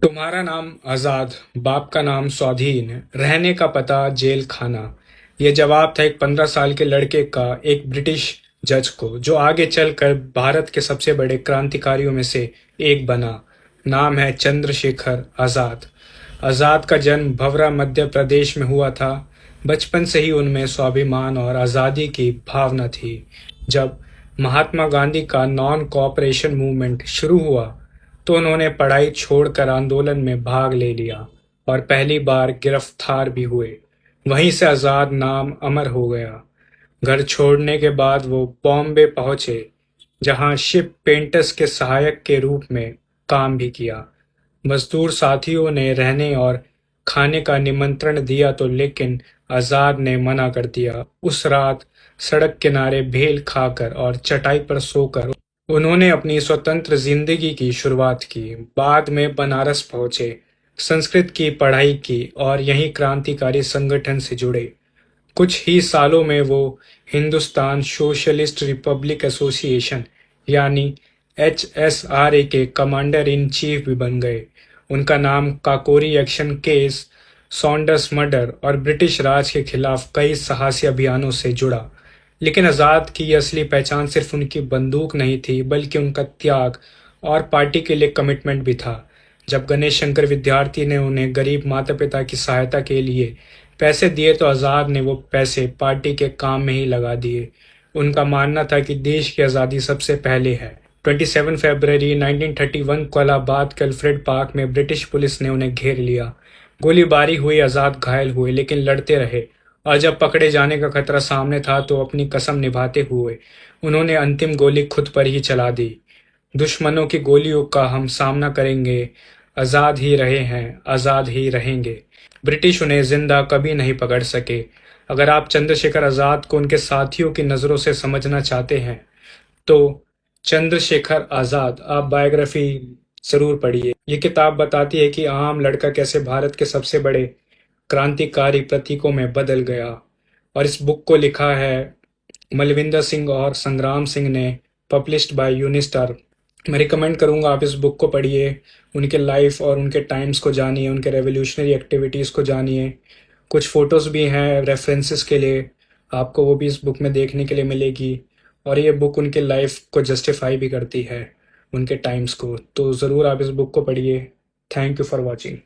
तुम्हारा नाम आजाद, बाप का नाम स्वाधीन, रहने का पता जेल खाना। ये जवाब था एक 15 साल के लड़के का एक ब्रिटिश जज को, जो आगे चलकर भारत के सबसे बड़े क्रांतिकारियों में से एक बना। नाम है चंद्रशेखर आजाद। आजाद का जन्म भवरा मध्य प्रदेश में हुआ था। बचपन से ही उनमें स्वाभिमान और आज़ादी की भावना थी। जब महात्मा गांधी का नॉन कॉपरेशन मूवमेंट शुरू हुआ तो उन्होंने पढ़ाई छोड़कर आंदोलन में भाग ले लिया और पहली बार गिरफ्तार भी हुए। वहीं से आजाद नाम अमर हो गया। घर छोड़ने के बाद वो बॉम्बे पहुंचे, जहां शिप पेंटर्स के सहायक के रूप में काम भी किया। मजदूर साथियों ने रहने और खाने का निमंत्रण दिया तो लेकिन आजाद ने मना कर दिया। उस रात सड़क किनारे भेल खाकर और चटाई पर सोकर उन्होंने अपनी स्वतंत्र जिंदगी की शुरुआत की। बाद में बनारस पहुंचे, संस्कृत की पढ़ाई की और यहीं क्रांतिकारी संगठन से जुड़े। कुछ ही सालों में वो हिंदुस्तान सोशलिस्ट रिपब्लिक एसोसिएशन यानी HSRA के कमांडर इन चीफ भी बन गए। उनका नाम Kakori action case, Saunders murder और ब्रिटिश राज के खिलाफ कई साहसी अभियानों से जुड़ा। लेकिन आज़ाद की असली पहचान सिर्फ उनकी बंदूक नहीं थी, बल्कि उनका त्याग और पार्टी के लिए कमिटमेंट भी था। जब गणेश शंकर विद्यार्थी ने उन्हें गरीब माता पिता की सहायता के लिए पैसे दिए तो आज़ाद ने वो पैसे पार्टी के काम में ही लगा दिए। उनका मानना था कि देश की आज़ादी सबसे पहले है। 27 फरवरी 1931 को इलाहाबाद के अल्फ्रेड पार्क में ब्रिटिश पुलिस ने उन्हें घेर लिया। गोलीबारी हुई, आज़ाद घायल हुए, लेकिन लड़ते रहे और जब पकड़े जाने का खतरा सामने था तो अपनी कसम निभाते हुए उन्होंने अंतिम गोली खुद पर ही चला दी। दुश्मनों की गोलियों का हम सामना करेंगे, आज़ाद ही रहे हैं, आज़ाद ही रहेंगे। ब्रिटिश उन्हें जिंदा कभी नहीं पकड़ सके। अगर आप चंद्रशेखर आज़ाद को उनके साथियों की नज़रों से समझना चाहते हैं तो चंद्रशेखर आज़ाद आप बायोग्राफी जरूर पढ़िए। ये किताब बताती है कि आम लड़का कैसे भारत के सबसे बड़े क्रांतिकारी प्रतीकों में बदल गया। और इस बुक को लिखा है मलविंदर सिंह और संग्राम सिंह ने, पब्लिश्ड बाय यूनिस्टार। मैं रिकमेंड करूंगा आप इस बुक को पढ़िए, उनके लाइफ और उनके टाइम्स को जानिए, उनके रेवोल्यूशनरी एक्टिविटीज़ को जानिए। कुछ फ़ोटोज़ भी हैं रेफरेंसेस के लिए, आपको वो भी इस बुक में देखने के लिए मिलेगी। और ये बुक उनके लाइफ को जस्टिफाई भी करती है, उनके टाइम्स को। तो ज़रूर आप इस बुक को पढ़िए। Thank you for watching.